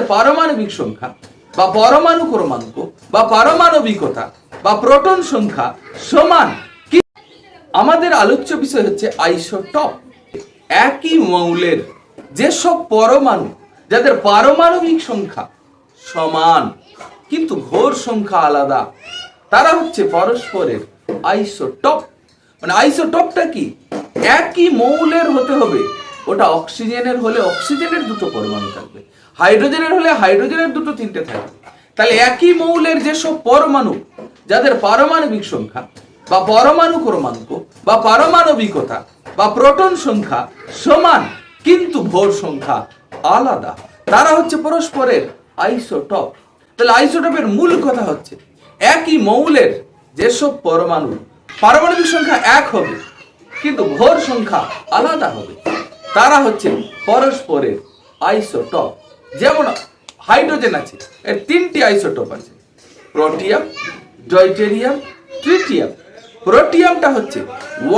পারমাণবিক সংখ্যা বা পরমাণু ক্রমাঙ্ক বা পারমাণবিকতা বা প্রোটন সংখ্যা সমান। কি আমাদের আলোচ্য বিষয় হচ্ছে আইসোটপ। একই মৌলের যেসব পরমাণু যাদের পারমাণবিক সংখ্যা সমান কিন্তু ভর সংখ্যা আলাদা, তারা হচ্ছে পরস্পরের আইসোটপ। মানে আইসোটপটা কি? একই মৌলের হতে হবে। ওটা অক্সিজেনের হলে অক্সিজেনের দুটো পরমাণু থাকবে, হাইড্রোজেনের হলে হাইড্রোজেনের দুটো তিনটে থাকবে। তাহলে একই মৌলের যেসব পরমাণু যাদের পারমাণবিক সংখ্যা বা পরমাণু ক্রমাঙ্ক বা পারমাণবিকতা বা প্রোটন সংখ্যা সমান কিন্তু ভর সংখ্যা আলাদা, তারা হচ্ছে পরস্পরের আইসোটপ। তাহলে আইসোটপের মূল কথা হচ্ছে একই মৌলের যেসব পরমাণু পারমাণবিক সংখ্যা এক হবে কিন্তু ভর সংখ্যা আলাদা হবে, তারা হচ্ছে পরস্পরের আইসোটপ। যেমন হাইড্রোজেন আছে, এর তিনটি আইসোটপ আছে, প্রোটিয়াম, ডয়টেরিয়াম, ট্রিটিয়াম। প্রোটিয়ামটা হচ্ছে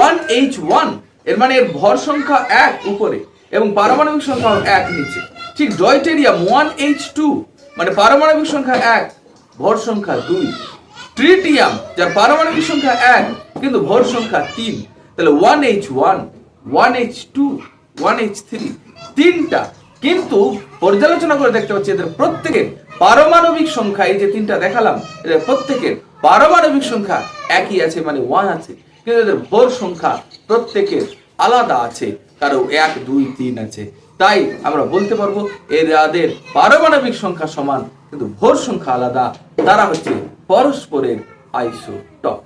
1H1, এর মানে এর ভর সংখ্যা 1 উপরে এবং পারমাণবিক সংখ্যা 1 নিচে। ঠিক ডয়টেরিয়াম 1H2, মানে পারমাণবিক সংখ্যা 1 ভর সংখ্যা 2। ট্রিটিয়াম যার পারমাণবিক সংখ্যা 1 কিন্তু ভর সংখ্যা 3। তাহলে 1H1, 1H2, 1H3 তিনটা, কিন্তু পর্যালোচনা করে দেখতে পাচ্ছি এদের প্রত্যেকের পারমাণবিক সংখ্যা, এই যে তিনটা দেখালাম, এদের প্রত্যেকের পারমাণবিক সংখ্যা একই আছে, মানে 1 আছে, কিন্তু এদের ভর সংখ্যা প্রত্যেকের আলাদা আছে, কারো 1, 2, 3 আছে। তাই আমরা বলতে পারবো এদের পারমাণবিক সংখ্যা সমান কিন্তু ভর সংখ্যা আলাদা, তারা হচ্ছে পরস্পরের আইসোটপ।